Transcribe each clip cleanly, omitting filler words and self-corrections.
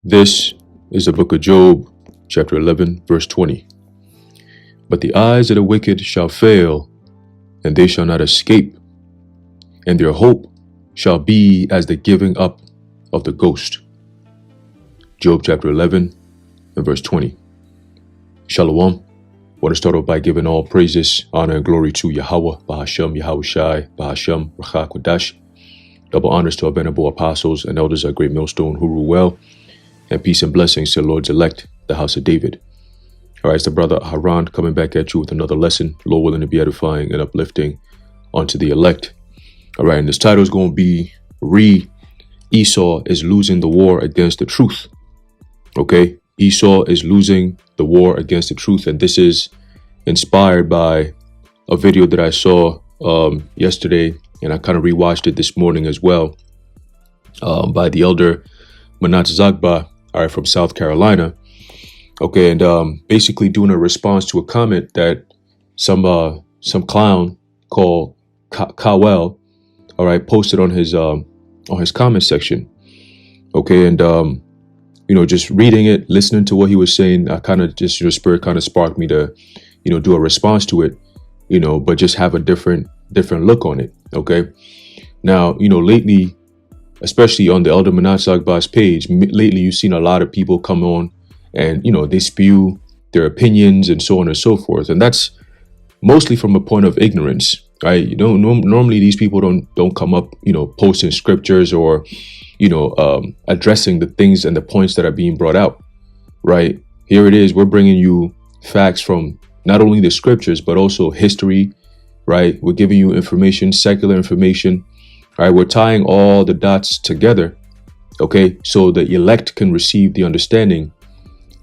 This is the book of Job, chapter 11, verse 20. But the eyes of the wicked shall fail, and they shall not escape, and their hope shall be as the giving up of the ghost. Job chapter 11 and verse 20. Shalom. I want to start off by giving all praises, honor, and glory to Yahweh, Bahashem, Yahushai, Bahashem, Racha Kodash. Double honors to our venerable apostles and elders of Great Millstone who rule well, and peace and blessings to the Lord's elect, the house of David. All right, it's the brother Haran coming back at you with another lesson, Lord willing to be edifying and uplifting unto the elect. All right, and this title is going to be Esaw is losing the war against the truth. Okay, Esaw is losing the war against the truth, and this is inspired by a video that I saw yesterday, and I kind of rewatched it this morning as well, by the elder Manat Zagba, all right, from South Carolina. Okay, and basically doing a response to a comment that some clown called Kawel, all right, posted on his comment section. Okay, and just reading it, listening to what he was saying, I kind of just, spirit kind of sparked me to, do a response to it, but just have a different look on it. Okay, now, lately, especially on the Elder Manat Zagba's page, lately you've seen a lot of people come on and, they spew their opinions and so on and so forth. And that's mostly from a point of ignorance, right? Normally these people don't come up, posting scriptures or, addressing the things and the points that are being brought out, right? Here it is. We're bringing you facts from not only the scriptures, but also history, right? We're giving you information, secular information. All right, we're tying all the dots together, okay, so the elect can receive the understanding.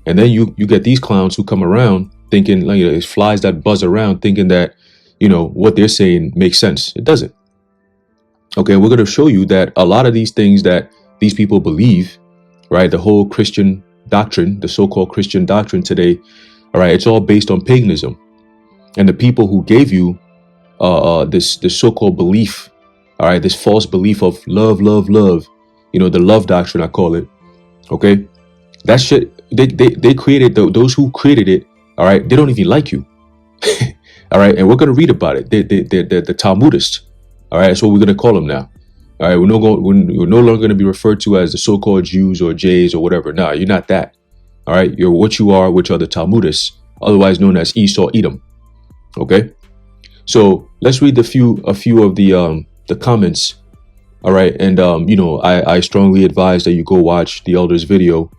And then you get these clowns who come around thinking, like, it's flies that buzz around thinking that, what they're saying makes sense. It doesn't. Okay, we're going to show you that a lot of these things that these people believe, right, the whole Christian doctrine, the so-called Christian doctrine today, all right, it's all based on paganism. And the people who gave you this so-called belief, all right, this false belief of love, the love doctrine, I call it. Okay, that shit, they created, those who created it, all right, they don't even like you. All right, and we're going to read about it. They're the Talmudists. All right, that's what we're going to call them now. All right, we're no longer going to be referred to as the so-called Jews or Jays or whatever. No, you're not that. All right, you're what you are, which are the Talmudists, otherwise known as Esau, Edom. Okay, so let's read a few of the comments. All right, and I strongly advise that you go watch the elder's video.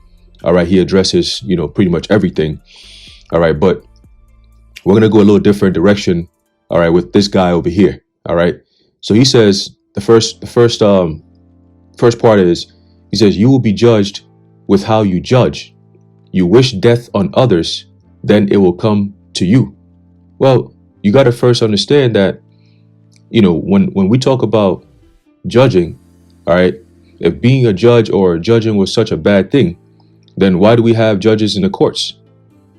All right, he addresses pretty much everything. All right, but we're gonna go a little different direction. All right, with this guy over here. All right, so he says the first part is, he says, you will be judged with how you judge. You wish death on others, then it will come to you. Well, you got to first understand that, when we talk about judging, all right, if being a judge or judging was such a bad thing, then why do we have judges in the courts?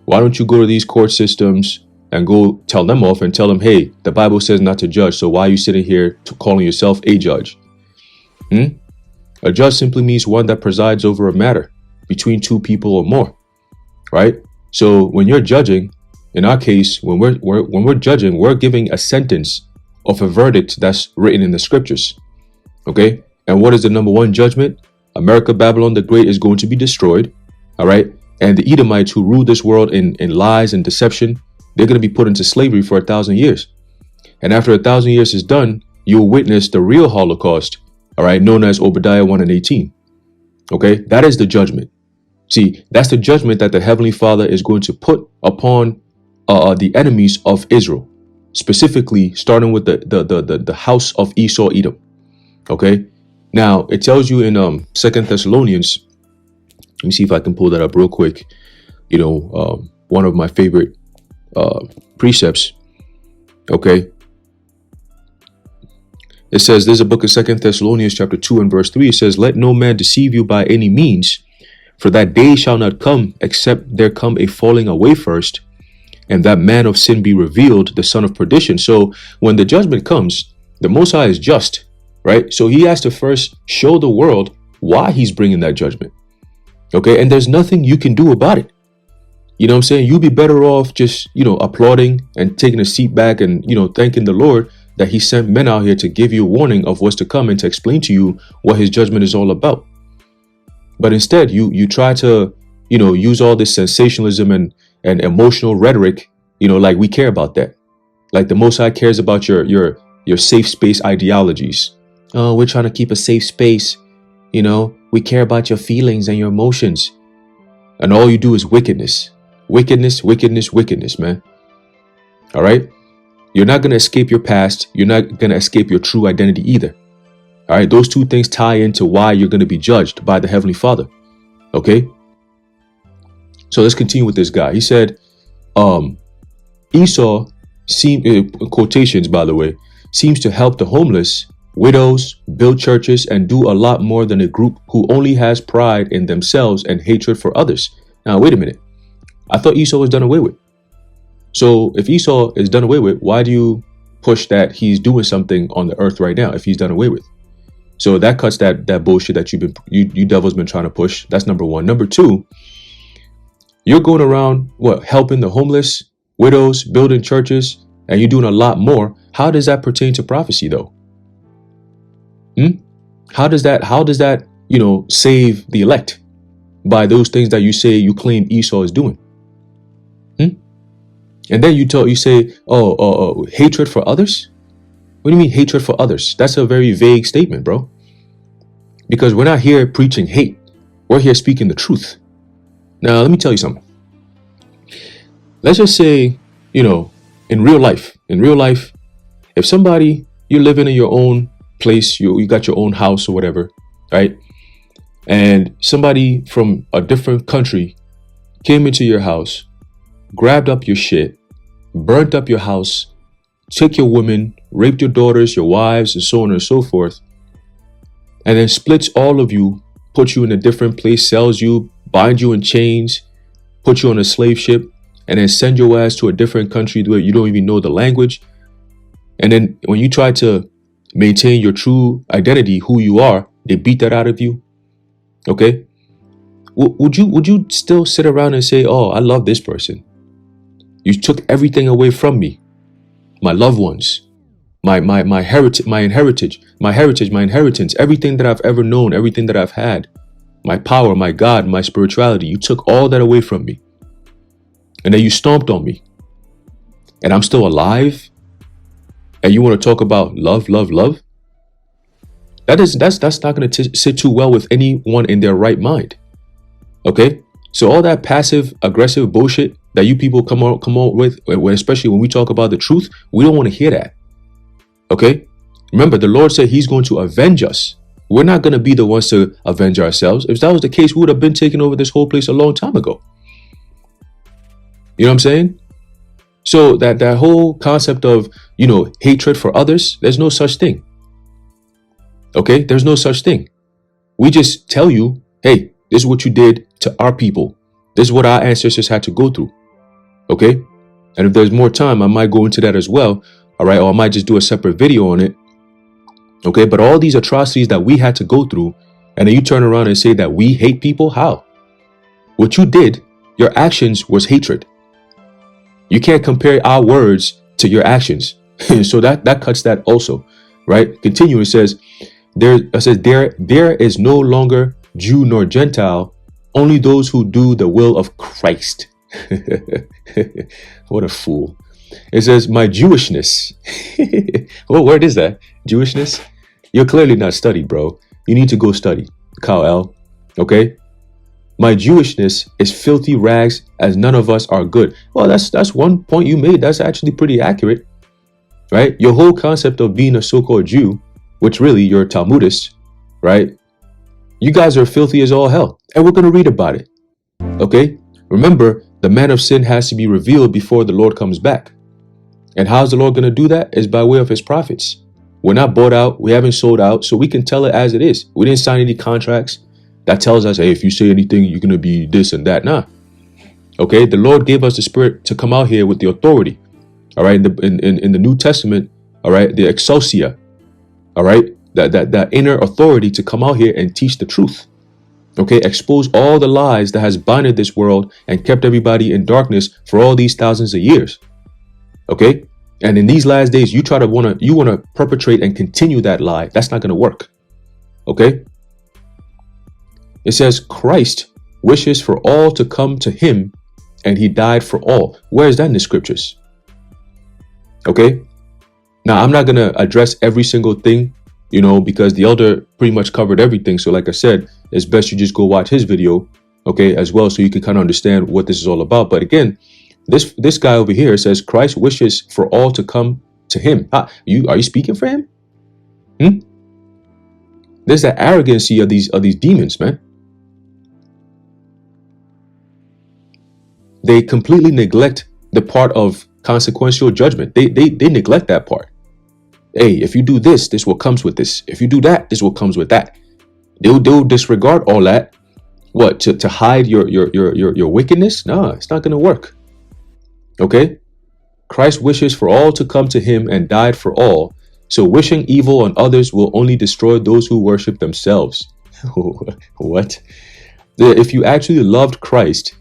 Why don't you go to these court systems and go tell them off and tell them, hey, the Bible says not to judge, so why are you sitting here calling yourself a judge? A judge simply means one that presides over a matter between two people or more, right? So when you're judging, in our case, when we're judging, we're giving a sentence of a verdict that's written in the scriptures. Okay, and what is the number one judgment? America, Babylon the Great is going to be destroyed. All right, and the Edomites who rule this world in lies and deception, they're going to be put into slavery for 1,000 years. And after 1,000 years is done, you'll witness the real Holocaust. All right, known as Obadiah 1:18. Okay, that is the judgment. See, that's the judgment that the Heavenly Father is going to put upon the enemies of Israel, specifically starting with the house of Esau, Edom. Okay, now it tells you in 2 Thessalonians. Let me see if I can pull that up real quick. One of my favorite precepts. Okay, it says, there's a book of 2 Thessalonians chapter 2 and verse 3. It says, let no man deceive you by any means, for that day shall not come except there come a falling away first, and that man of sin be revealed, the son of perdition. So when the judgment comes, the Most High is just, right? So he has to first show the world why he's bringing that judgment. Okay. And there's nothing you can do about it. You know what I'm saying? You'd be better off just, applauding and taking a seat back and, thanking the Lord that he sent men out here to give you a warning of what's to come and to explain to you what his judgment is all about. But instead, you try to, use all this sensationalism and emotional rhetoric, like we care about that. Like the Most High cares about your safe space ideologies. Oh, we're trying to keep a safe space. We care about your feelings and your emotions. And all you do is wickedness. Wickedness, wickedness, wickedness, man. All right? You're not going to escape your past. You're not going to escape your true identity either. All right? Those two things tie into why you're going to be judged by the Heavenly Father. Okay? So let's continue with this guy. He said, Esau, quotations, by the way, seems to help the homeless, widows, build churches, and do a lot more than a group who only has pride in themselves and hatred for others. Now, wait a minute. I thought Esau was done away with. So if Esau is done away with, why do you push that he's doing something on the earth right now if he's done away with? So that cuts that bullshit that you devils been trying to push. That's number one. Number two, you're going around, helping the homeless, widows, building churches, and you're doing a lot more. How does that pertain to prophecy though? How does that, save the elect by those things that you claim Esau is doing? And then you say, hatred for others? What do you mean hatred for others? That's a very vague statement, bro. Because we're not here preaching hate. We're here speaking the truth. Now, let me tell you something. Let's just say, in real life, if somebody, you're living in your own place, you got your own house or whatever, right? And somebody from a different country came into your house, grabbed up your shit, burnt up your house, took your women, raped your daughters, your wives, and so on and so forth, and then splits all of you, puts you in a different place, sells you, binds you in chains, puts you on a slave ship, and then send your ass to a different country where you don't even know the language. And then when you try to maintain your true identity, who you are, they beat that out of you. Okay? Would you still sit around and say, oh, I love this person? You took everything away from me, my loved ones, my heritage, my inheritance, everything that I've ever known, everything that I've had, my power, my God, my spirituality. You took all that away from me, and then you stomped on me, and I'm still alive. And you want to talk about love, love, love? That's not going to sit too well with anyone in their right mind. Okay, so all that passive aggressive bullshit that you people come out with, especially when we talk about the truth, we don't want to hear that. Okay, remember the Lord said he's going to avenge us. We're not going to be the ones to avenge ourselves. If that was the case, we would have been taking over this whole place a long time ago. You know what I'm saying? So that whole concept of, hatred for others, there's no such thing. Okay, there's no such thing. We just tell you, hey, this is what you did to our people. This is what our ancestors had to go through. Okay, and if there's more time, I might go into that as well. All right, or I might just do a separate video on it. Okay, but all these atrocities that we had to go through, and then you turn around and say that we hate people? How? What you did, your actions was hatred. You can't compare our words to your actions. So that cuts that also, right? Continue. It says, there is no longer Jew nor Gentile, only those who do the will of Christ. What a fool. It says, my Jewishness. What word is that? Jewishness? You're clearly not studied, bro. You need to go study. Kyle L. Okay? My Jewishness is filthy rags, as none of us are good. Well, that's one point you made. That's actually pretty accurate, right? Your whole concept of being a so-called Jew, which really you're a Talmudist, right? You guys are filthy as all hell, and we're going to read about it, okay? Remember, the man of sin has to be revealed before the Lord comes back. And how's the Lord going to do that? Is by way of his prophets. We're not bought out. We haven't sold out, so we can tell it as it is. We didn't sign any contracts that tells us, hey, if you say anything, you're going to be this and that. Nah. Okay, the Lord gave us the Spirit to come out here with the authority. All right, in the New Testament, all right, the exousia, all right, that inner authority to come out here and teach the truth. Okay, expose all the lies that has binded this world and kept everybody in darkness for all these thousands of years. Okay, and in these last days, you wanna perpetrate and continue that lie. That's not gonna work. Okay, it says Christ wishes for all to come to him, and he died for all. Where is that in the scriptures? Okay, now I'm not gonna address every single thing, because the elder pretty much covered everything. So like I said, it's best you just go watch his video, okay, as well, so you can kind of understand what this is all about. But again, this guy over here says Christ wishes for all to come to him. Are you speaking for him? There's that arrogancy of these demons, man. They completely neglect the part of consequential judgment. They neglect that part. Hey, if you do this, this will comes with this. If you do that, this will comes with that. They'll disregard all that. What, to hide your wickedness? No, it's not gonna work. Okay? Christ wishes for all to come to him and died for all. So wishing evil on others will only destroy those who worship themselves. What? If you actually loved Christ,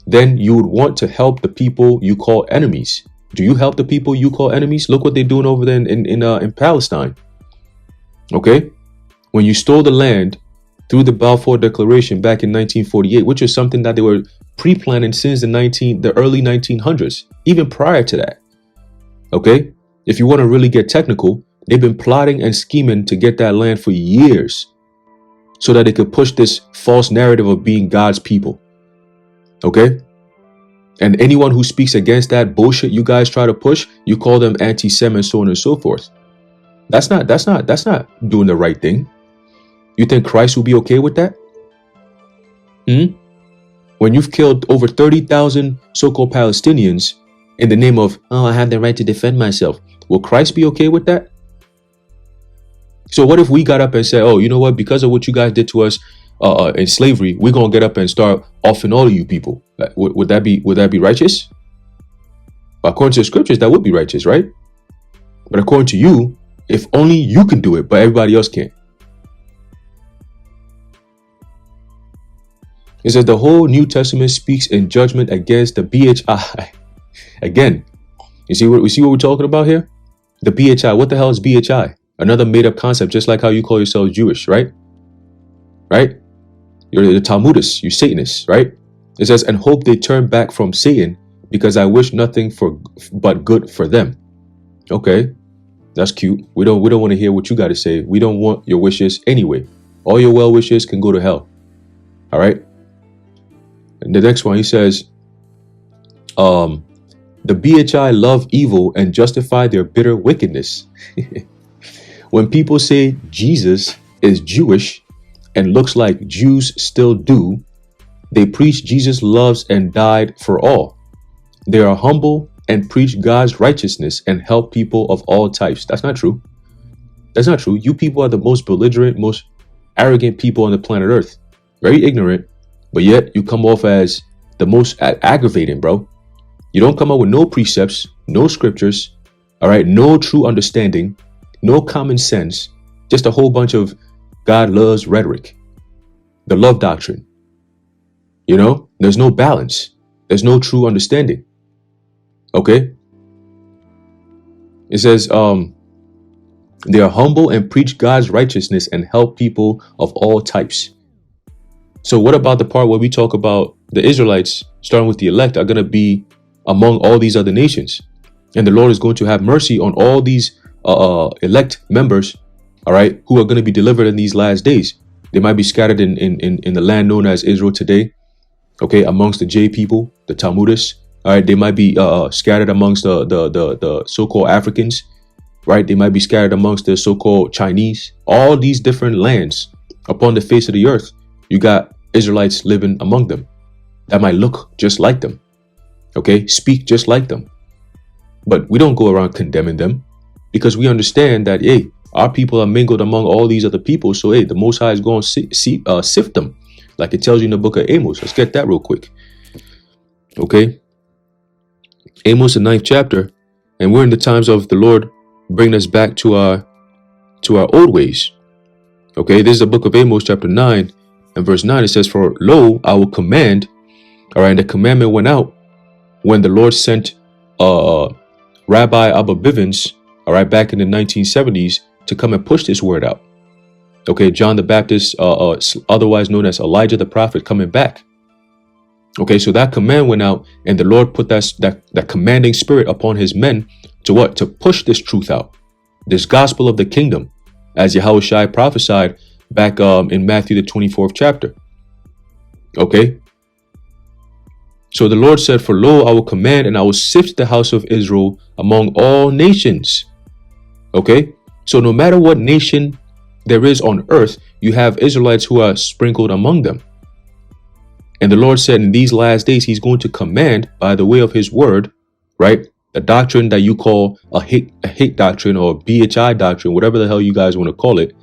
then you would want to help the people you call enemies. Do you help the people you call enemies? Look what they're doing over there in Palestine. Okay? When you stole the land through the Balfour Declaration back in 1948, which is something that they were pre-planning since the early 1900s, even prior to that. Okay? If you want to really get technical, they've been plotting and scheming to get that land for years so that they could push this false narrative of being God's people. Okay? And anyone who speaks against that bullshit you guys try to push, you call them anti-Semites, so on and so forth. That's not doing the right thing. You think Christ will be okay with that? When you've killed over 30,000 so-called Palestinians in the name of, I have the right to defend myself, will Christ be okay with that? So what if we got up and said, you know what, because of what you guys did to us in slavery, we're gonna get up and start offing all of you people? Would that be righteous? According to the scriptures, that would be righteous, right? But according to you, if only you can do it, but everybody else can't. It says the whole New Testament speaks in judgment against the BHI. Again, you see what we're talking about here? The BHI. What the hell is BHI? Another made-up concept, just like how you call yourselves Jewish, right? Right? You're the Talmudists, you Satanists, right? It says, and hope they turn back from Satan, because I wish nothing but good for them. Okay, that's cute. We don't want to hear what you got to say. We don't want your wishes anyway. All your well wishes can go to hell. All right. And the next one, he says, the BHI love evil and justify their bitter wickedness. When people say Jesus is Jewish and looks like Jews still do, they preach Jesus loves and died for all. They are humble and preach God's righteousness and help people of all types. That's not true. That's not true. You people are the most belligerent, most arrogant people on the planet Earth. Very ignorant, but yet you come off as the most aggravating, bro. You don't come up with no precepts, no scriptures, all right, no true understanding, no common sense, just a whole bunch of God loves rhetoric, the love doctrine. There's no balance. There's no true understanding. Okay? It says, they are humble and preach God's righteousness and help people of all types. So what about the part where we talk about the Israelites, starting with the elect, are going to be among all these other nations? And the Lord is going to have mercy on all these elect members, all right, who are going to be delivered in these last days. They might be scattered in the land known as Israel today, okay, amongst the J people, the Talmudists. All right, they might be scattered amongst the so-called Africans, right? They might be scattered amongst the so-called Chinese. All these different lands upon the face of the earth, you got Israelites living among them that might look just like them, okay, speak just like them. But we don't go around condemning them because we understand that, hey, our people are mingled among all these other people. So, hey, the Most High is going to sift them, like it tells you in the book of Amos. Let's get that real quick. Okay. Amos, the 9th chapter. And we're in the times of the Lord bringing us back to our old ways. Okay. This is the book of Amos, chapter 9, In verse 9, it says, for lo, I will command, all right, and the commandment went out when the Lord sent Rabbi Abba Bivens, all right, back in the 1970s to come and push this word out. Okay, John the Baptist, otherwise known as Elijah the prophet, coming back. Okay, so that command went out, and the Lord put that commanding spirit upon his men to what? To push this truth out, this gospel of the kingdom, as Yahushua prophesied back in Matthew the 24th chapter. Okay. So the Lord said, for lo, I will command and I will sift the house of Israel among all nations. Okay. So no matter what nation there is on earth, you have Israelites who are sprinkled among them. And the Lord said in these last days, he's going to command by the way of his word, right? The doctrine that you call a hate doctrine or BHI doctrine, whatever the hell you guys want to call it,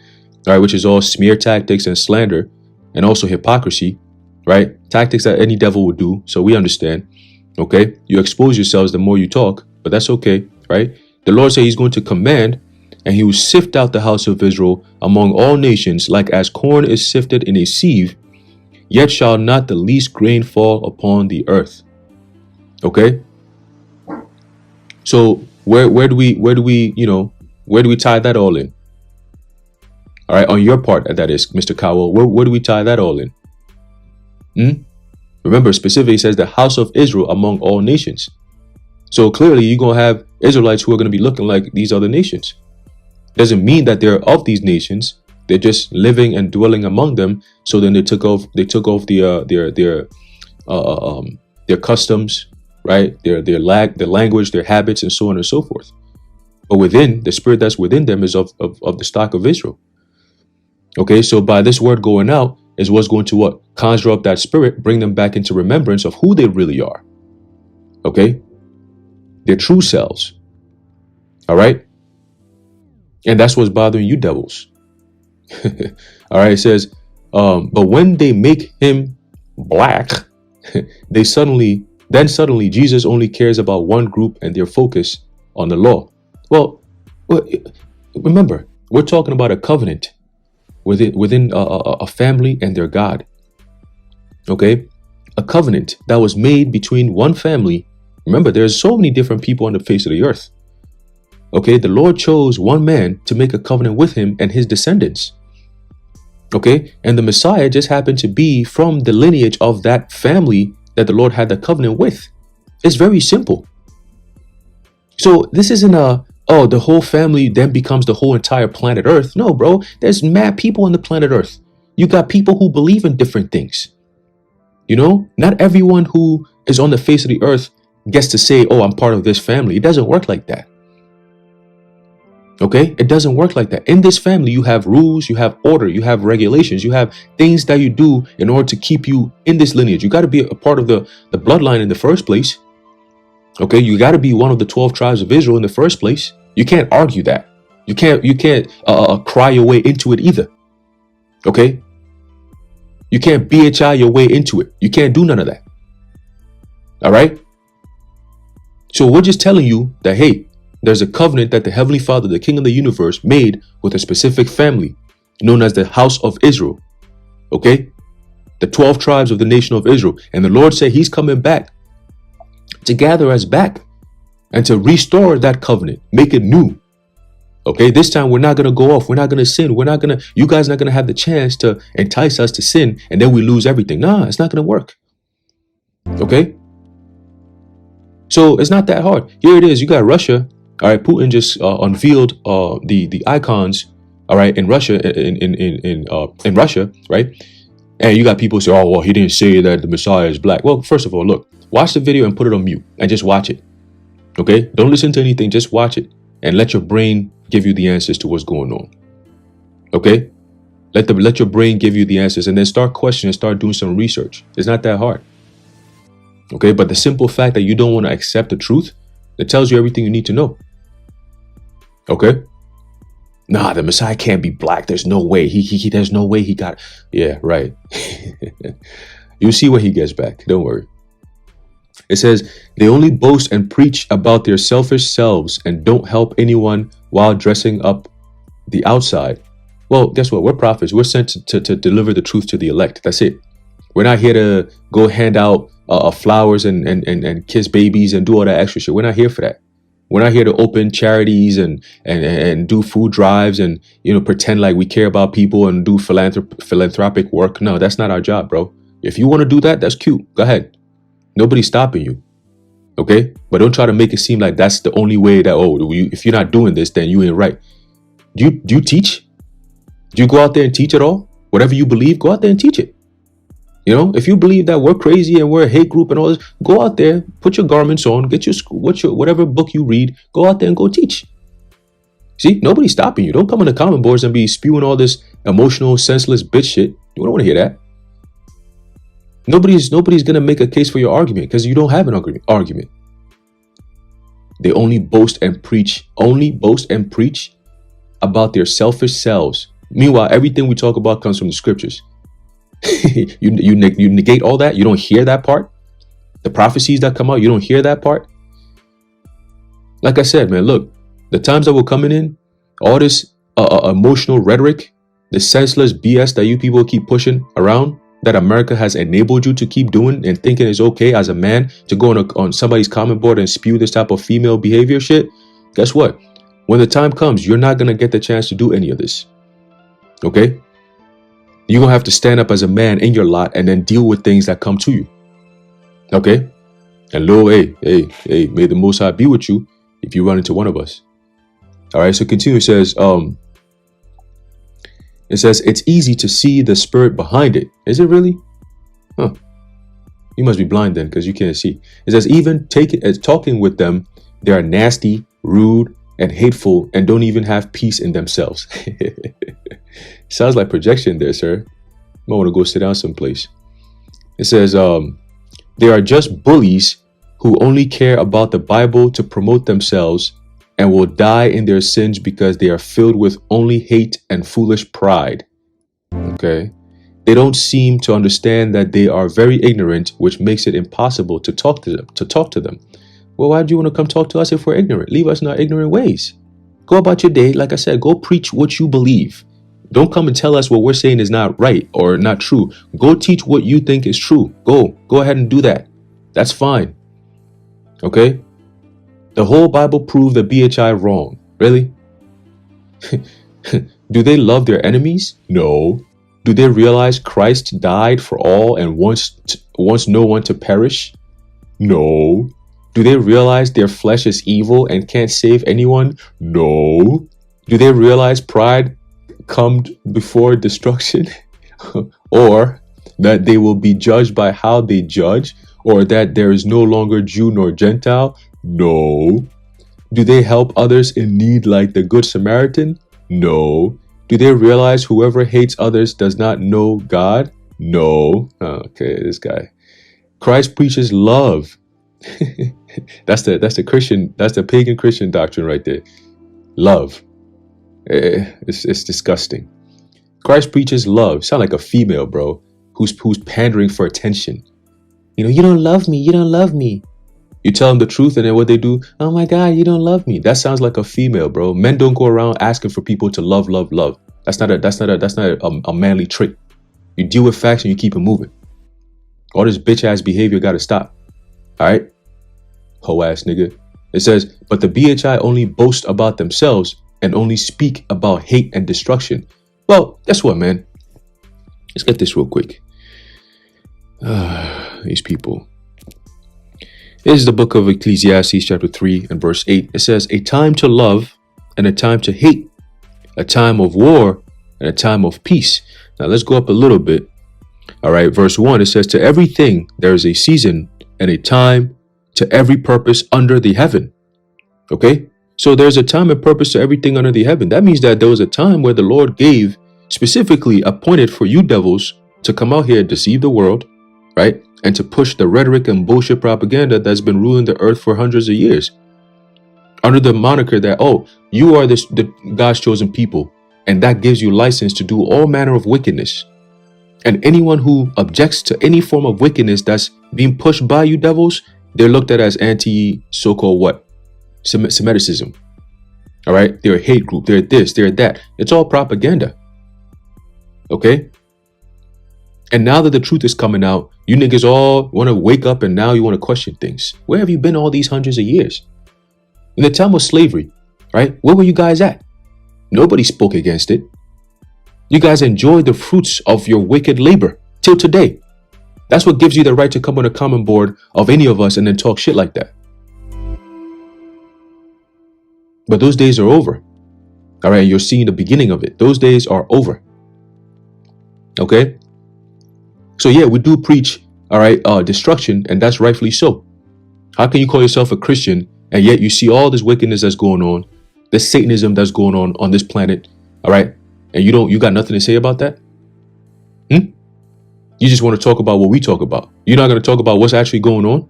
all right, which is all smear tactics and slander and also hypocrisy, right? Tactics that any devil would do. So we understand, okay? You expose yourselves the more you talk, but that's okay, right? The Lord said he's going to command and he will sift out the house of Israel among all nations, like as corn is sifted in a sieve, yet shall not the least grain fall upon the earth. Okay? So where do we tie that all in? All right, on your part, that is, Mr. Cowell, where do we tie that all in? Remember, specifically says the house of Israel among all nations. So clearly you're going to have Israelites who are going to be looking like these other nations. Doesn't mean that they're of these nations. They're just living and dwelling among them. So then they took off their customs, right? Their language, their habits, and so on and so forth. But within the spirit that's within them is of the stock of Israel. Okay, so by this word going out is what's going to what? Conjure up that spirit, bring them back into remembrance of who they really are. Okay, their true selves. All right, and that's what's bothering you devils. All right, it says, but when they make him black, suddenly Jesus only cares about one group and their focus on the law. Well, remember, we're talking about a covenant within a family and their God. Okay, a covenant that was made between one family. Remember, there's so many different people on the face of the earth. Okay, the Lord chose one man to make a covenant with him and his descendants. Okay, and the Messiah just happened to be from the lineage of that family that the Lord had the covenant with. It's very simple. So this isn't the whole family then becomes the whole entire planet Earth. No, bro, there's mad people on the planet Earth. You got people who believe in different things. You know, not everyone who is on the face of the earth gets to say, oh, I'm part of this family. It doesn't work like that. Okay, it doesn't work like that. In this family, you have rules, you have order, you have regulations, you have things that you do in order to keep you in this lineage. You got to be a part of the bloodline in the first place. Okay, you got to be one of the 12 tribes of Israel in the first place. You can't argue that. You can't cry your way into it either. Okay, you can't BHI your way into it. You can't do none of that. All right. So we're just telling you that, hey, there's a covenant that the Heavenly Father, the King of the universe, made with a specific family known as the house of Israel. Okay, the 12 tribes of the nation of Israel. And the Lord said he's coming back to gather us back and to restore that covenant, make it new. Okay, this time we're not going to go off. We're not going to sin. You guys are not going to have the chance to entice us to sin and then we lose everything. Nah, it's not going to work. Okay, so it's not that hard. Here it is. You got Russia. All right, Putin just unveiled the icons. All right, in Russia, in Russia, right? And you got people say, oh, well, he didn't say that the Messiah is black. Well, first of all, look, watch the video and put it on mute and just watch it. Okay, don't listen to anything. Just watch it and let your brain give you the answers to what's going on. Okay, let your brain give you the answers and then start questioning, start doing some research. It's not that hard. Okay, but the simple fact that you don't want to accept the truth, it tells you everything you need to know. Okay, nah, the Messiah can't be black. There's no way. There's no way he got. Yeah, right. You'll see when he gets back. Don't worry. It says they only boast and preach about their selfish selves and don't help anyone while dressing up the outside. Well, guess what? We're prophets. We're sent to deliver the truth to the elect. That's it. We're not here to go hand out flowers and kiss babies and do all that extra shit. We're not here for that. We're not here to open charities and do food drives and, you know, pretend like we care about people and do philanthropic work. No, that's not our job, bro. If you want to do that, that's cute. Go ahead. Nobody's stopping you. Okay? But don't try to make it seem like that's the only way that, if you're not doing this, then you ain't right. Do you teach? Do you go out there and teach at all? Whatever you believe, go out there and teach it. You know, if you believe that we're crazy and we're a hate group and all this, go out there, put your garments on, get your school, whatever book you read, go out there and go teach. See, nobody's stopping you. Don't come on the comment boards and be spewing all this emotional, senseless bitch shit. You don't want to hear that. Nobody's gonna make a case for your argument because you don't have an argument. They only boast and preach about their selfish selves. Meanwhile, everything we talk about comes from the scriptures. you negate all that. You don't hear that part. The prophecies that come out, you don't hear that part. Like I said, man, look, the times that we're coming in, all this emotional rhetoric, the senseless BS that you people keep pushing around, that America has enabled you to keep doing and thinking it's okay as a man to go on somebody's comment board and spew this type of female behavior shit. Guess what? When the time comes, you're not gonna get the chance to do any of this. Okay? You're gonna have to stand up as a man in your lot and then deal with things that come to you. Okay? And Lil, hey, may the Most High be with you if you run into one of us. All right, so continue. It says, it's easy to see the spirit behind it. Is it really? Huh. You must be blind then because you can't see. It says, even talking with them, they are nasty, rude, and hateful and don't even have peace in themselves. Sounds like projection there, sir. You might want to go sit down someplace. It says, they are just bullies who only care about the Bible to promote themselves and will die in their sins because they are filled with only hate and foolish pride. Okay. They don't seem to understand that they are very ignorant, which makes it impossible to talk to them. Well, why do you want to come talk to us if we're ignorant? Leave us in our ignorant ways. Go about your day. Like I said, go preach what you believe. Don't come and tell us what we're saying is not right or not true. Go teach what you think is true. Go ahead and do that. That's fine. Okay? The whole Bible proved the BHI wrong. Really? Do they love their enemies? No. Do they realize Christ died for all and wants no one to perish? No. Do they realize their flesh is evil and can't save anyone? No. Do they realize pride comes before destruction? Or that they will be judged by how they judge? Or that there is no longer Jew nor Gentile? No. Do they help others in need like the Good Samaritan? No. Do they realize whoever hates others does not know God? No. Okay, this guy. Christ preaches love. That's the pagan Christian doctrine right there. Love. It's disgusting. Christ preaches love. Sound like a female, bro, who's pandering for attention. You know, you don't love me. You don't love me. You tell them the truth, and then what they do? Oh my God, you don't love me. That sounds like a female, bro. Men don't go around asking for people to love. That's not a manly trait. You deal with facts and you keep it moving. All this bitch ass behavior got to stop. All right, hoe ass nigga. It says, but the BHI only boast about themselves and only speak about hate and destruction. Well, guess what, man? Let's get this real quick. These people. This is the book of Ecclesiastes chapter 3 and verse 8. It says, a time to love and a time to hate, a time of war and a time of peace. Now let's go up a little bit. All right, verse 1, it says, to everything there is a season and a time to every purpose under the heaven. Okay, so there's a time and purpose to everything under the heaven. That means that there was a time where the Lord gave, specifically appointed for you devils to come out here and deceive the world, right? And to push the rhetoric and bullshit propaganda that's been ruling the earth for hundreds of years. Under the moniker that, oh, you are the God's chosen people, and that gives you license to do all manner of wickedness. And anyone who objects to any form of wickedness that's being pushed by you devils, they're looked at as anti so-called what? Semiticism. All right? They're a hate group. They're this, they're that. It's all propaganda. Okay? And now that the truth is coming out, you niggas all want to wake up and now you want to question things. Where have you been all these hundreds of years? In the time of slavery, right? Where were you guys at? Nobody spoke against it. You guys enjoy the fruits of your wicked labor till today. That's what gives you the right to come on a common board of any of us and then talk shit like that. But those days are over. All right, you're seeing the beginning of it. Those days are over. Okay? So yeah, we do preach, all right, destruction, and that's rightfully so. How can you call yourself a Christian and yet you see all this wickedness that's going on, this Satanism that's going on this planet, all right, and you got nothing to say about that? You just want to talk about what we talk about. You're not going to talk about what's actually going on,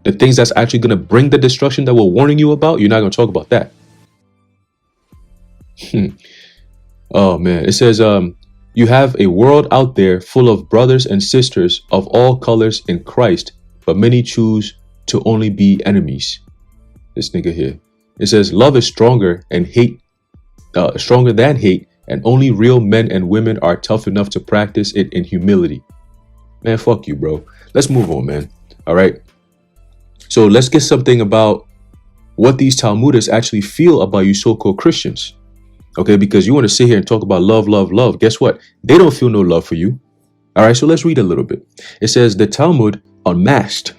the things that's actually going to bring the destruction that we're warning you about. You're not going to talk about that. Oh man, it says you have a world out there full of brothers and sisters of all colors in Christ, but many choose to only be enemies. This nigga here. It says love is stronger than hate, and only real men and women are tough enough to practice it in humility. Man, fuck you, bro. Let's move on, man. All right. So let's get something about what these Talmudists actually feel about you so-called Christians. Okay, because you want to sit here and talk about love, love, love. Guess what? They don't feel no love for you. All right, so let's read a little bit. It says the Talmud unmasked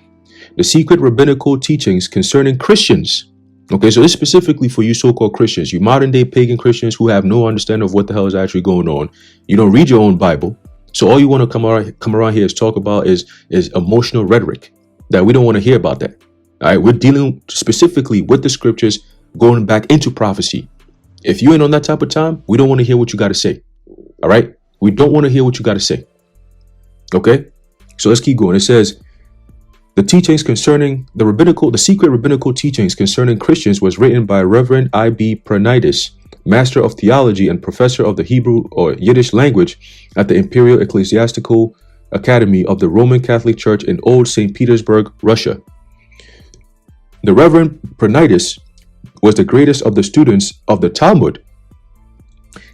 the secret rabbinical teachings concerning Christians. Okay, so it's specifically for you so-called Christians, you modern day pagan Christians who have no understanding of what the hell is actually going on. You don't read your own Bible. So all you want to come around here is talk about is emotional rhetoric that we don't want to hear about that. All right, we're dealing specifically with the scriptures going back into prophecy. If you ain't on that type of time, we don't want to hear what you got to say. All right, we don't want to hear what you got to say. Okay, so let's keep going. It says the teachings concerning the secret rabbinical teachings concerning Christians was written by Reverend I.B. Pernitis, Master of Theology and Professor of the Hebrew or Yiddish language at the Imperial Ecclesiastical Academy of the Roman Catholic Church in Old St. Petersburg, Russia. The Reverend Pernitis was the greatest of the students of the Talmud.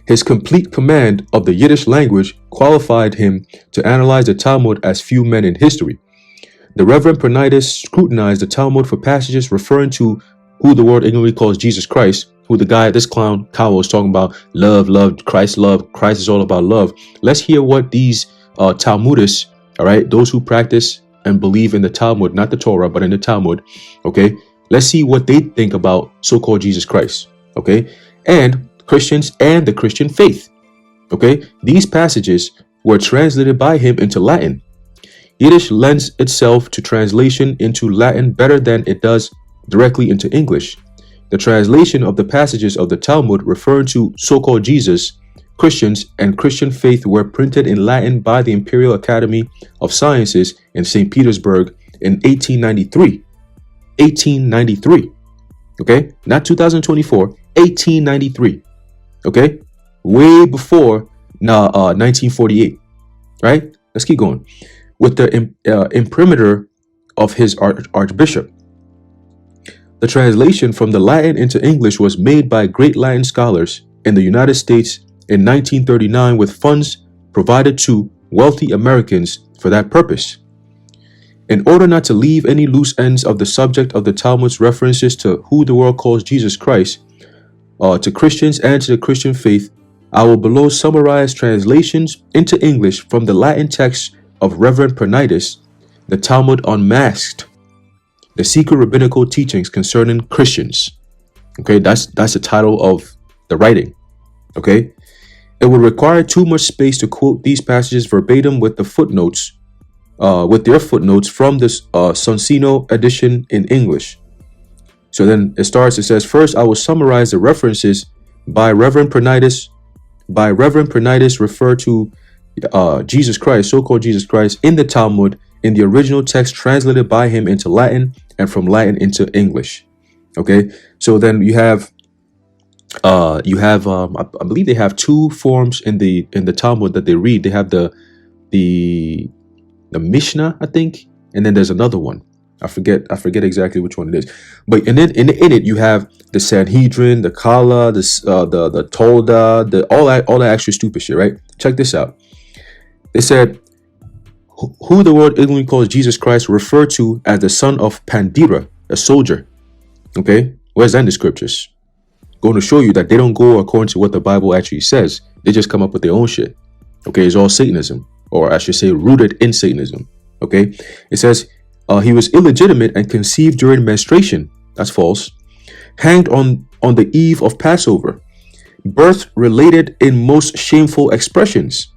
His complete command of the Yiddish language qualified him to analyze the Talmud as few men in history. The Reverend Pernitis scrutinized the Talmud for passages referring to who the world ignorantly calls Jesus Christ, who the guy, this clown, Kyle, was talking about love, Christ is all about love. Let's hear what these Talmudists, all right, those who practice and believe in the Talmud, not the Torah, but in the Talmud, okay, let's see what they think about so-called Jesus Christ, okay, and Christians and the Christian faith, okay. These passages were translated by him into Latin. Yiddish lends itself to translation into Latin better than it does directly into English. The translation of the passages of the Talmud referring to so-called Jesus, Christians, and Christian faith were printed in Latin by the Imperial Academy of Sciences in St. Petersburg in 1893. 1893. Okay? Not 2024. 1893. Okay? Way before 1948. Right? Let's keep going. With the imprimatur of his archbishop. The translation from the Latin into English was made by great Latin scholars in the United States in 1939 with funds provided to wealthy Americans for that purpose. In order not to leave any loose ends of the subject of the Talmud's references to who the world calls Jesus Christ, to Christians and to the Christian faith, I will below summarize translations into English from the Latin text of Reverend Pernitis, the Talmud Unmasked, the secret rabbinical teachings concerning Christians. Okay, that's the title of the writing. Okay, it would require too much space to quote these passages verbatim with the footnotes, with their footnotes from this Sonsino edition in English. So then it starts. It says, first, I will summarize the references by Reverend Pernitis. By Reverend Pernitis, refer to Jesus Christ, so-called Jesus Christ, in the Talmud in the original text translated by him into Latin and from Latin into English. Okay, so then you have I believe they have two forms in the Talmud that they read. They have the Mishnah, I think, and then there's another one. I forget exactly which one it is. But and then in it you have the Sanhedrin, the Kala, the Tolda, all that extra stupid shit, right? Check this out. They said, who the world ignorantly calls Jesus Christ referred to as the son of Pandira, a soldier. Okay, where's that in the scriptures? Going to show you that they don't go according to what the Bible actually says. They just come up with their own shit. Okay, it's all Satanism, or I should say rooted in Satanism. Okay, it says he was illegitimate and conceived during menstruation. That's false. Hanged on the eve of Passover. Birth related in most shameful expressions.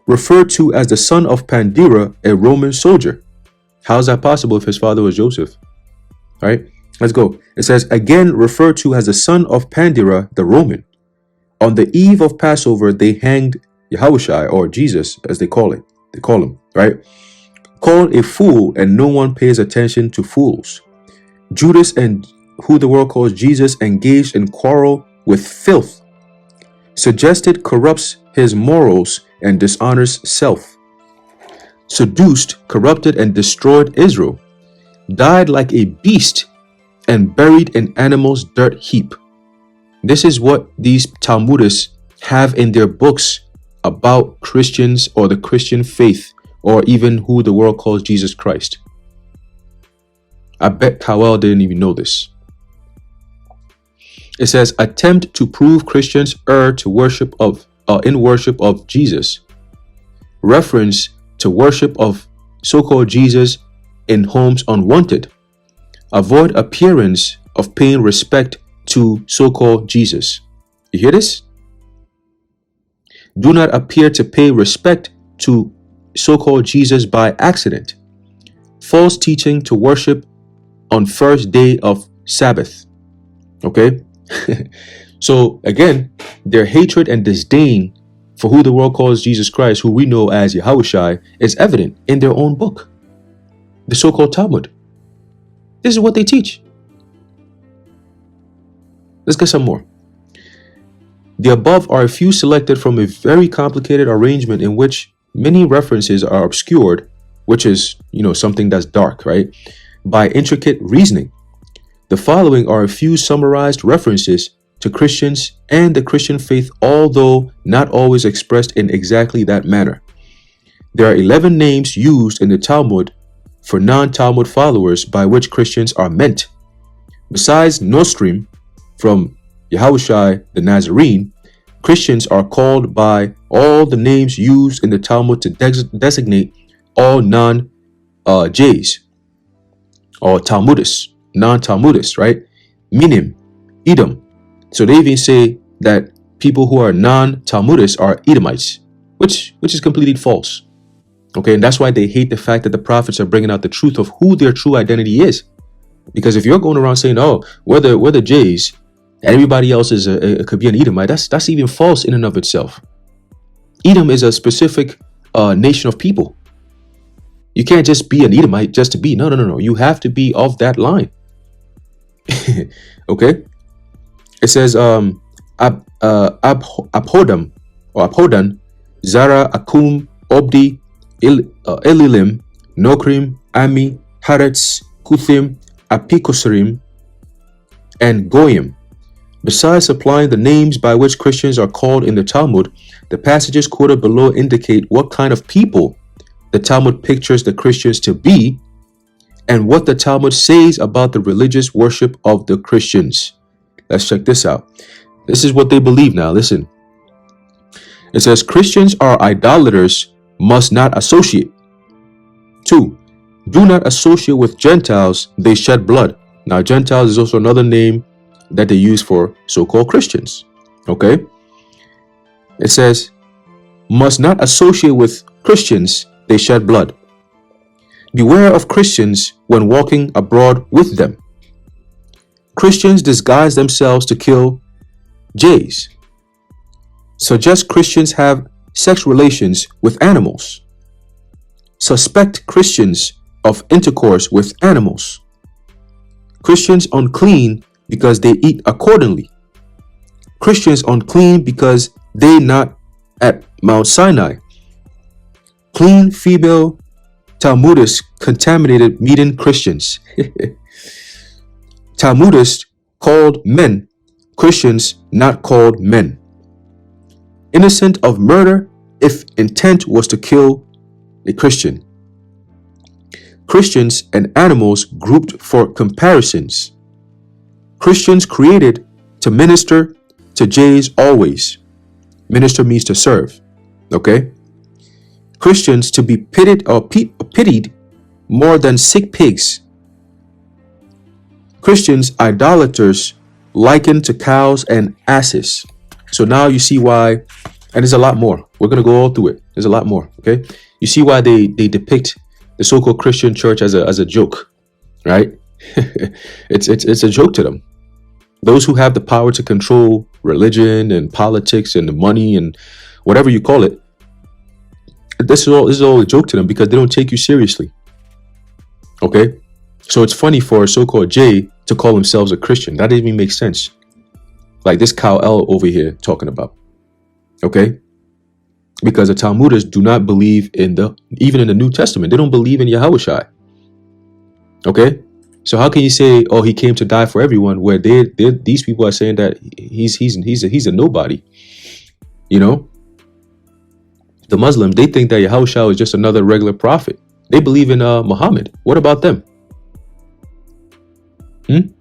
Referred to as the son of Pandira, a Roman soldier. How is that possible if his father was Joseph? All right, let's go. It says, again referred to as the son of Pandira, the Roman. On the eve of Passover, they hanged Yahushua, or Jesus, as they call it. They call him, right? Called a fool, and no one pays attention to fools. Judas, and who the world calls Jesus, engaged in quarrel with filth. Suggested corrupts his morals and dishonors self. Seduced, corrupted, and destroyed Israel. Died like a beast and buried in animals' dirt heap. This is what these Talmudists have in their books about Christians or the Christian faith, or even who the world calls Jesus Christ. I bet Kawel didn't even know this. It says, attempt to prove Christians err to worship in worship of Jesus. Reference to worship of so-called Jesus in homes unwanted. Avoid appearance of paying respect to so-called Jesus. You hear this? Do not appear to pay respect to so-called Jesus by accident. False teaching to worship on first day of Sabbath. Okay? So again, their hatred and disdain for who the world calls Jesus Christ, who we know as Yahushua, is evident in their own book, the so-called Talmud. This is what they teach. Let's get some more. The above are a few selected from a very complicated arrangement in which many references are obscured, which is, something that's dark, right? By intricate reasoning. The following are a few summarized references to Christians and the Christian faith, although not always expressed in exactly that manner. There are 11 names used in the Talmud for non-Talmud followers by which Christians are meant. Besides Nostrim, from Yahushua the Nazarene, Christians are called by all the names used in the Talmud to designate all non-Jays or Talmudists, non-Talmudists, right? Minim, Edom. So they even say that people who are non-Talmudists are Edomites, which is completely false. Okay, and that's why they hate the fact that the prophets are bringing out the truth of who their true identity is. Because if you're going around saying, "Oh, we're the Jays," and everybody else is could be an Edomite, that's even false in and of itself. Edom is a specific nation of people. You can't just be an Edomite just to be. No. You have to be of that line. Okay. It says Aphodam or Aphodan, Zara, Akum, Obdi, Elilim, Nokrim, Ami, Haretz, Kuthim, Apikosarim, and Goyim. Besides supplying the names by which Christians are called in the Talmud, the passages quoted below indicate what kind of people the Talmud pictures the Christians to be and what the Talmud says about the religious worship of the Christians. Let's check this out. This is what they believe now. Listen. It says Christians are idolaters, must not associate. 2. Do not associate with Gentiles, they shed blood. Now, Gentiles is also another name that they use for so-called Christians. Okay? It says, must not associate with Christians, they shed blood. Beware of Christians when walking abroad with them. Christians disguise themselves to kill Jays. Suggest Christians have sex relations with animals. Suspect Christians of intercourse with animals. Christians unclean because they eat accordingly. Christians unclean because they not at Mount Sinai. Clean female Talmudists contaminated meeting Christians. Talmudists called men, Christians not called men. innocent of murder if intent was to kill a Christian. Christians and animals grouped for comparisons. Christians created to minister to Jays always. Minister means to serve. Okay? Christians to be pitied more than sick pigs. Christians idolaters likened to cows and asses. So now you see why, and there's a lot more. We're going to go all through it. There's a lot more. Okay? You see why they depict the so-called Christian church as a joke, right? It's a joke to them. Those who have the power to control religion and politics and the money and whatever you call it, this is all a joke to them because they don't take you seriously. Okay? So it's funny for a so-called J to call themselves a Christian. That doesn't even make sense. Like this Kyle L over here talking about. Okay? Because the Talmudists do not believe even in the New Testament. They don't believe in Yahushua. Okay? So how can you say, oh, he came to die for everyone, where these people are saying that he's a nobody? You know? The Muslims, they think that Yahushua is just another regular prophet. They believe in Muhammad. What about them? Did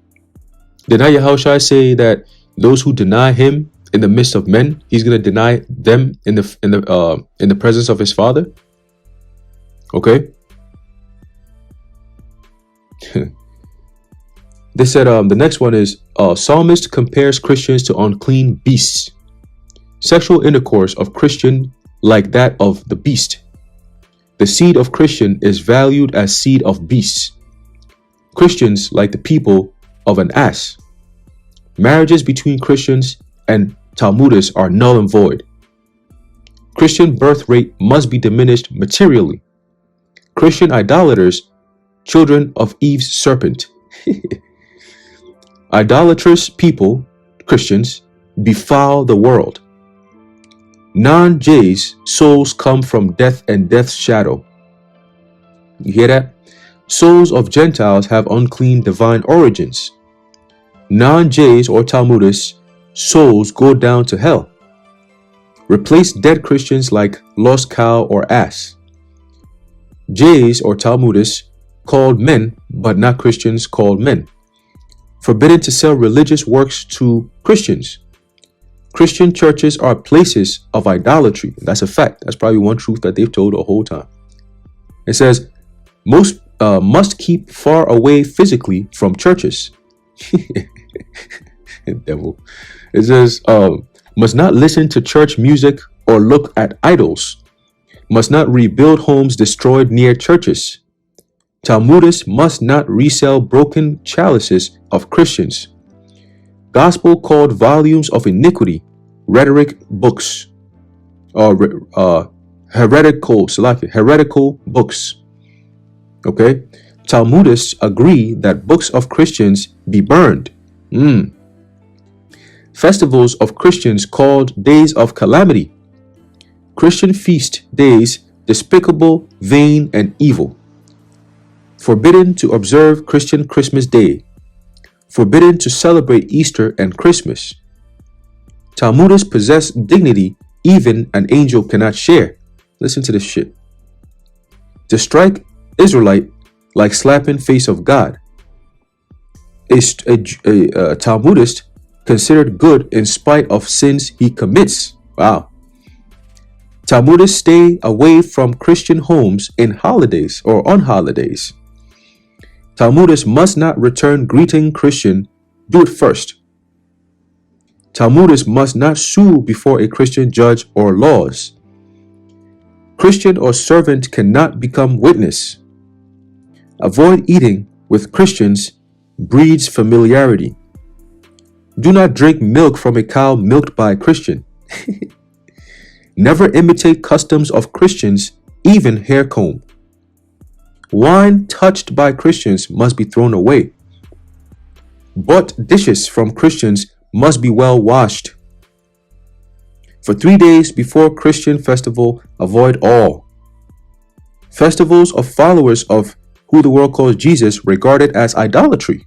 not Yahushua say that those who deny him in the midst of men, he's going to deny them in the presence of his Father? Okay. They said the next one is psalmist compares Christians to unclean beasts. Sexual intercourse of Christian like that of the beast. The seed of Christian is valued as seed of beasts. Christians like the people of an ass. Marriages between Christians and Talmudists are null and void. Christian birth rate must be diminished materially. Christian idolaters, children of Eve's serpent. Idolatrous people, Christians, befoul the world. Non-Jays souls come from death and death's shadow. You hear that? Souls of Gentiles have unclean divine origins. Non-Jays or Talmudists souls go down to hell. Replace dead Christians like lost cow or ass. Jays or Talmudists called men, but not Christians called men. Forbidden to sell religious works to Christians. Christian churches are places of idolatry. That's a fact. That's probably one truth that they've told the whole time. It says, most must keep far away physically from churches. Devil. It says, must not listen to church music or look at idols. Must not rebuild homes destroyed near churches. Talmudists must not resell broken chalices of Christians. Gospel called volumes of iniquity, rhetoric books, or heretical books. Okay? Talmudists agree that books of Christians be burned. Festivals of Christians called days of calamity. Christian feast days despicable, vain, and evil. Forbidden to observe Christian Christmas Day. Forbidden to celebrate Easter and Christmas. Talmudists possess dignity even an angel cannot share. Listen to this shit. To strike Israelite like slapping face of God. A Talmudist considered good in spite of sins he commits. Wow. Talmudists stay away from Christian homes in holidays or on holidays. Talmudists must not return greeting Christian. Do it first. Talmudists must not sue before a Christian judge or laws. Christian or servant cannot become witness. Avoid eating with Christians breeds familiarity. Do not drink milk from a cow milked by a Christian. Never imitate customs of Christians, even hair comb. Wine touched by Christians must be thrown away. Bought dishes from Christians must be well washed. For 3 days before Christian festival, avoid all. Festivals of followers of who the world calls Jesus regarded as idolatry.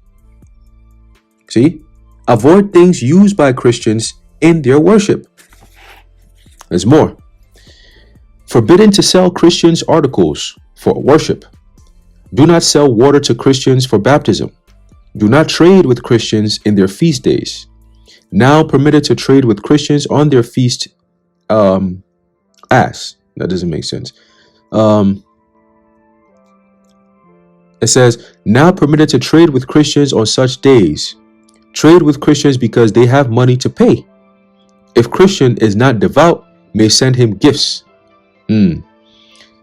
See? Avoid things used by Christians in their worship. There's more. Forbidden to sell Christians articles for worship. Do not sell water to Christians for baptism. Do not trade with Christians in their feast days. Now permitted to trade with Christians on their feast. That doesn't make sense. It says, now permitted to trade with Christians on such days. Trade with Christians because they have money to pay. If Christian is not devout, may send him gifts.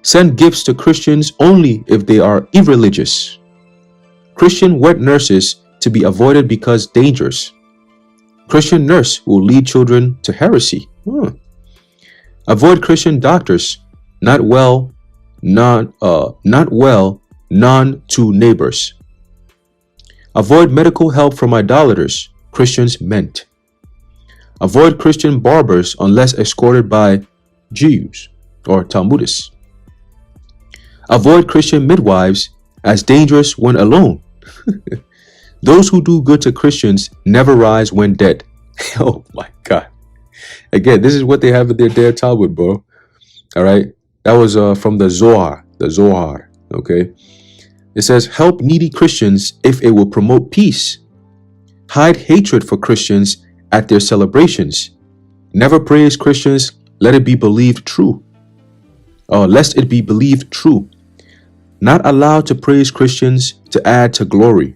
Send gifts to Christians only if they are irreligious. Christian wet nurses to be avoided because dangerous. Christian nurse will lead children to heresy. Avoid Christian doctors, not well, none to neighbors. Avoid medical help from idolaters, Christians meant. Avoid Christian barbers unless escorted by Jews or Talmudists. Avoid Christian midwives as dangerous when alone. Those who do good to Christians never rise when dead. Oh my God. Again, this is what they have in their dead Talmud, bro. All right. That was from the Zohar. Okay. It says, help needy Christians if it will promote peace. Hide hatred for Christians at their celebrations. Never praise Christians, lest it be believed true. Not allowed to praise Christians to add to glory.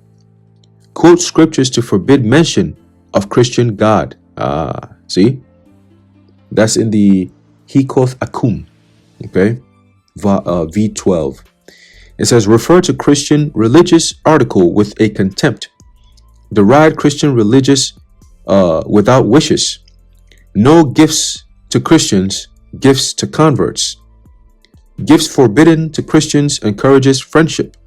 Quote scriptures to forbid mention of Christian God. See? That's in the Hikoth Akum. Okay? V12. It says, refer to Christian religious article with a contempt. Deride Christian religious without wishes. No gifts to Christians, gifts to converts. Gifts forbidden to Christians encourages friendship.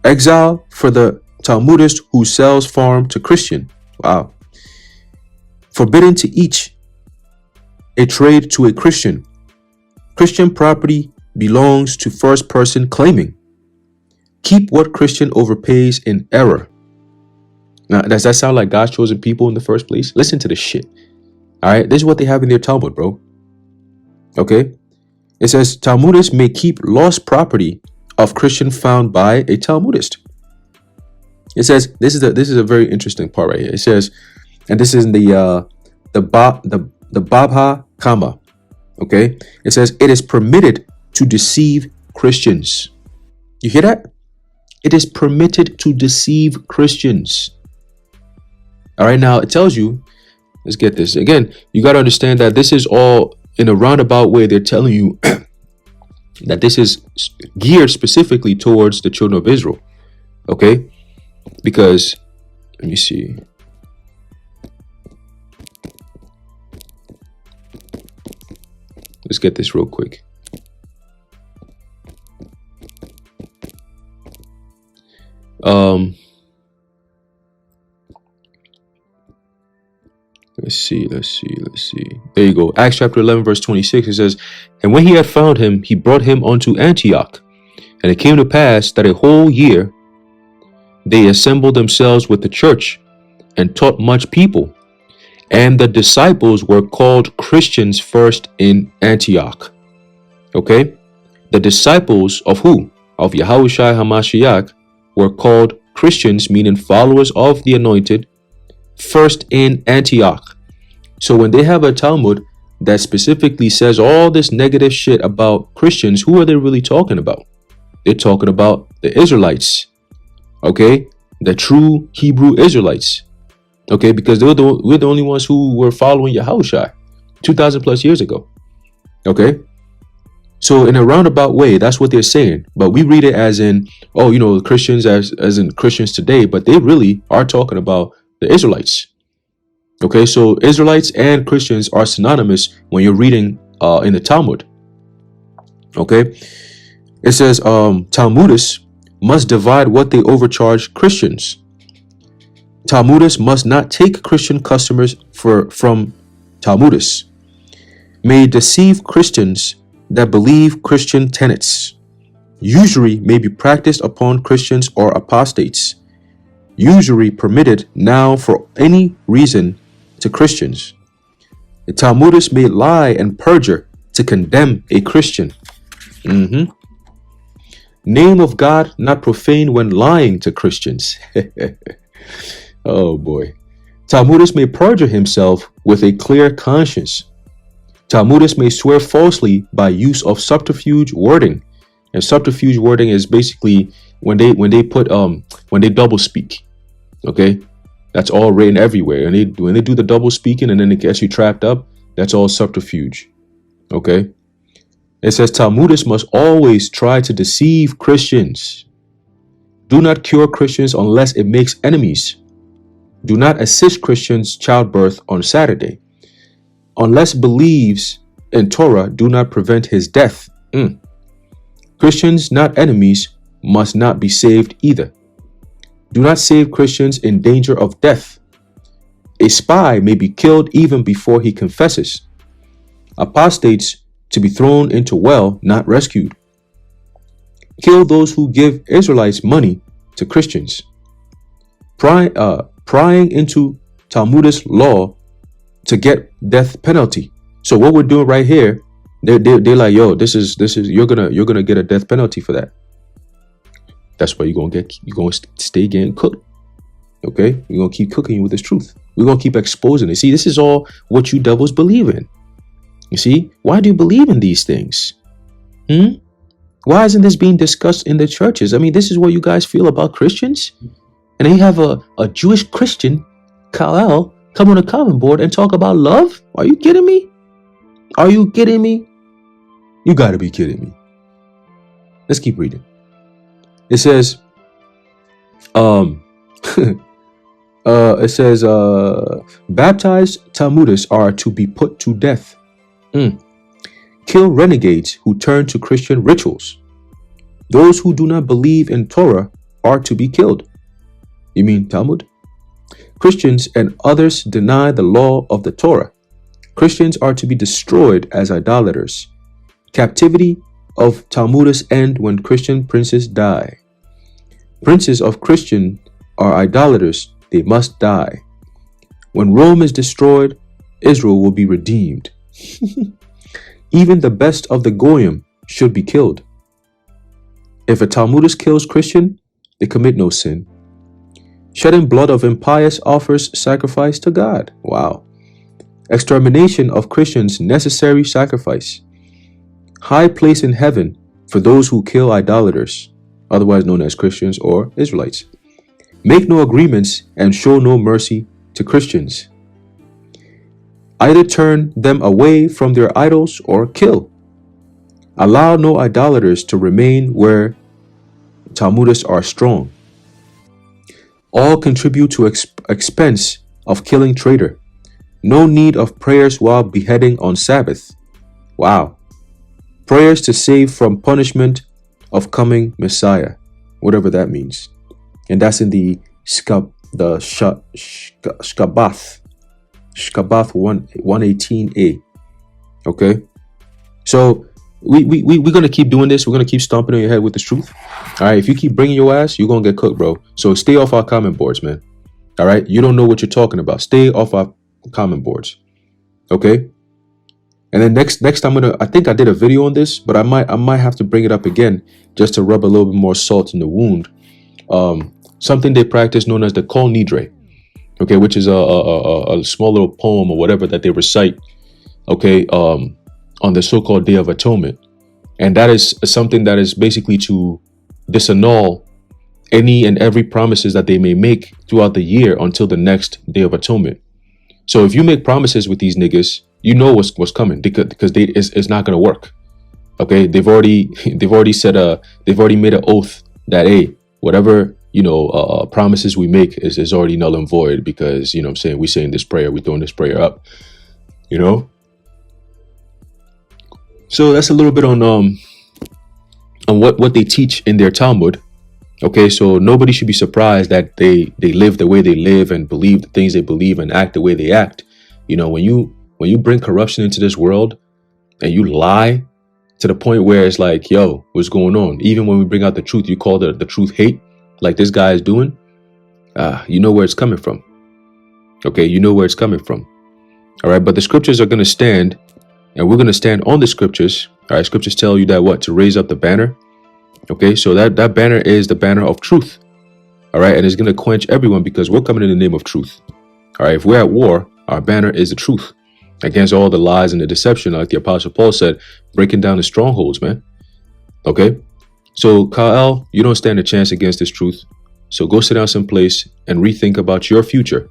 Exile for the Talmudist who sells farm to Christian. Wow. Forbidden to each a trade to a Christian. Christian property belongs to first person claiming. Keep what Christian overpays in error. Now, does that sound like God's chosen people in the first place? Listen to this shit. All right, this is what they have in their Talmud, bro. Okay, it says Talmudists may keep lost property of Christian found by a Talmudist. It says this is a very interesting part right here. It says, and this is in the Babha Kama. Okay, it says it is permitted to deceive Christians. You hear that? It is permitted to deceive Christians. All right, now it tells you, let's get this. Again, you got to understand that this is all in a roundabout way. They're telling you that this is geared specifically towards the children of Israel. Okay? Because, let me see. Let's get this real quick. Let's see. There you go. Acts chapter 11, verse 26. It says, and when he had found him, he brought him unto Antioch. And it came to pass that a whole year they assembled themselves with the church and taught much people. And the disciples were called Christians first in Antioch. Okay? The disciples of who? Of Yahushua HaMashiach were called Christians, meaning followers of the anointed, first in Antioch. So when they have a Talmud that specifically says all this negative shit about Christians, who are they really talking about? They're talking about the Israelites. Okay? The true Hebrew Israelites. Okay? Because we're the only ones who were following Yahushua 2,000 plus years ago. Okay? So in a roundabout way, that's what they're saying. But we read it as in, oh, you know, Christians as in Christians today. But they really are talking about the Israelites. Okay, so Israelites and Christians are synonymous when you're reading in the Talmud. Okay, it says Talmudists must divide what they overcharge Christians. Talmudists must not take Christian customers from Talmudists. May deceive Christians that believe Christian tenets. Usury may be practiced upon Christians or apostates. Usury permitted now for any reason to Christians. The Talmudists may lie and perjure to condemn a Christian. Name of God not profane when lying to Christians. Oh boy. Talmudist may perjure himself with a clear conscience. Talmudist may swear falsely by use of subterfuge wording. And subterfuge wording is basically when they double speak. Okay? That's all written everywhere. And when they do the double speaking and then it gets you trapped up, that's all subterfuge. Okay? It says Talmudists must always try to deceive Christians. Do not cure Christians unless it makes enemies. Do not assist Christians' childbirth on Saturday. Unless believes in Torah, do not prevent his death. Christians, not enemies, must not be saved either. Do not save Christians in danger of death. A spy may be killed even before he confesses. Apostates to be thrown into well, not rescued. Kill those who give Israelites money to Christians. Prying into Talmudist law to get death penalty. So what we're doing right here, they're like, yo, this is you're gonna get a death penalty for that. That's why you're gonna stay getting cooked. Okay, we're gonna keep cooking you with this truth. We're gonna keep exposing it. See, this is all what you devils believe in. You see, why do you believe in these things? Why isn't this being discussed in the churches? I mean, this is what you guys feel about Christians, and then you have a Jewish Christian, Kal-El, come on a comment board and talk about love? Are you kidding me? Are you kidding me? You gotta be kidding me. Let's keep reading. It says, baptized Talmudists are to be put to death. Kill renegades who turn to Christian rituals. Those who do not believe in Torah are to be killed. You mean Talmud? Christians and others deny the law of the Torah. Christians are to be destroyed as idolaters. Captivity of Talmudists end when Christian princes die. Princes of Christian are idolaters. They must die. When Rome is destroyed, Israel will be redeemed. Even the best of the Goyim should be killed. If a Talmudist kills Christian, they commit no sin. Shedding blood of impious offers sacrifice to God. Wow. Extermination of Christians necessary sacrifice. High place in heaven for those who kill idolaters, otherwise known as Christians or Israelites. Make no agreements and show no mercy to Christians. Either turn them away from their idols or kill. Allow no idolaters to remain where Talmudists are strong. All contribute to expense of killing traitor. No need of prayers while beheading on Sabbath. Wow. Prayers to save from punishment of coming Messiah, whatever that means. And that's in the Shkabath 118a. Okay? So we're going to keep doing this. We're going to keep stomping on your head with this truth. All right? If you keep bringing your ass, you're going to get cooked, bro. So stay off our comment boards, man. All right? You don't know what you're talking about. Stay off our comment boards. Okay? And then next time I think I did a video on this, but I might have to bring it up again just to rub a little bit more salt in the wound. Something they practice known as the Kol Nidre, okay, which is a small little poem or whatever that they recite, okay, on the so-called Day of Atonement. And that is something that is basically to disannul any and every promises that they may make throughout the year until the next Day of Atonement. So if you make promises with these niggas, you know what's coming because it's not gonna work. Okay, they've already said they've already made an oath that, hey, whatever promises we make is already null and void because I'm saying we're saying this prayer, we're throwing this prayer up, So that's a little bit on what they teach in their Talmud. Okay, so nobody should be surprised that they live the way they live and believe the things they believe and act the way they act. When you bring corruption into this world and you lie to the point where it's like, yo, what's going on? Even when we bring out the truth, you call the truth hate, like this guy is doing. You know where it's coming from. Okay, you know where it's coming from. All right, but the scriptures are going to stand, and we're going to stand on the scriptures. All right, scriptures tell you that what? To raise up the banner. Okay, so that banner is the banner of truth. All right, and it's going to quench everyone because we're coming in the name of truth. All right, if we're at war, our banner is the truth against all the lies and the deception, like the Apostle Paul said, breaking down the strongholds, man. Okay, so Kyle, you don't stand a chance against this truth. So go sit down someplace and rethink about your future.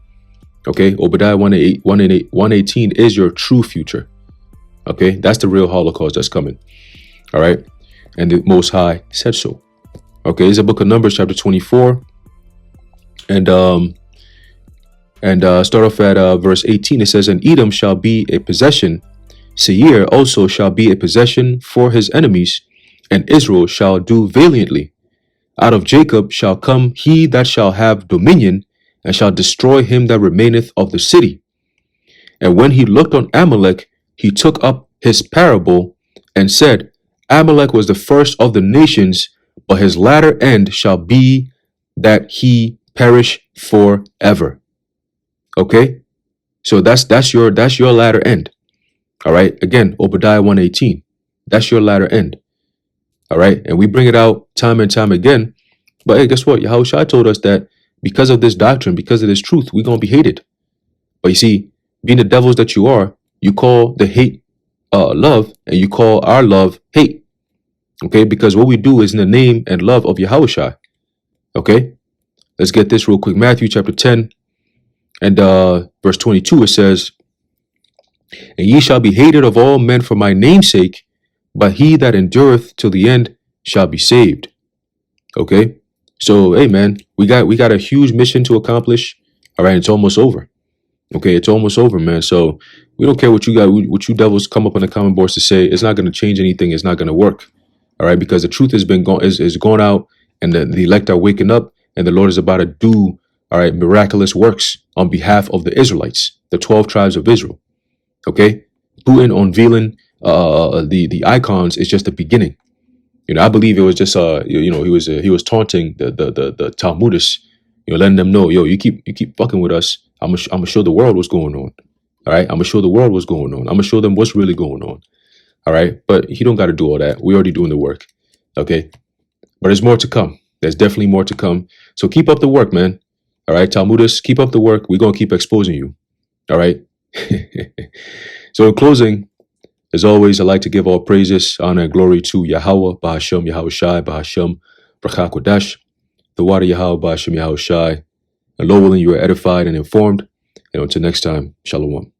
Okay, Obadiah 118 is your true future. Okay, that's the real Holocaust that's coming. All right, and the Most High said so. Okay, it's the book of Numbers, chapter 24, and start off at verse 18. It says, "And Edom shall be a possession, Seir also shall be a possession for his enemies, and Israel shall do valiantly. Out of Jacob shall come he that shall have dominion, and shall destroy him that remaineth of the city. And when he looked on Amalek, he took up his parable, and said, Amalek was the first of the nations, but his latter end shall be that he perish forever." Okay, so that's your latter end. All right, again, Obadiah 118. That's your latter end. All right, and we bring it out time and time again. But hey, guess what? Yahushua told us that because of this doctrine, because of this truth, we're gonna be hated. But you see, being the devils that you are, you call the hate love, and you call our love hate. Okay, because what we do is in the name and love of Yahushua. Okay, let's get this real quick. Matthew chapter 10 and verse 22. It says, "And ye shall be hated of all men for my name's sake, but he that endureth till the end shall be saved." Okay, so hey man, we got a huge mission to accomplish. All right, it's almost over. Okay, it's almost over, man. So we don't care what you devils come up on the comment boards to say. It's not going to change anything. It's not going to work. All right, because the truth has been is going out, and the elect are waking up, and the Lord is about to do miraculous works on behalf of the Israelites, the 12 tribes of Israel. Okay, Putin unveiling the icons is just the beginning. I believe it was just he was taunting the Talmudists, letting them know, you keep fucking with us. I'm gonna show the world what's going on. All right, I'm gonna show the world what's going on. I'm gonna show them what's really going on. All right, but he don't got to do all that. We're already doing the work. Okay, but there's more to come. There's definitely more to come. So keep up the work, man. All right, Talmudists, keep up the work. We're gonna keep exposing you. All right. So in closing, as always, I'd like to give all praises, honor, and glory to Yahweh, Bahashem, Yahushai, Bahashem, Brachah Kodash, the water Yahweh, Bahashem, Yahushai. And Lord willing, you are edified and informed. And until next time, Shalom.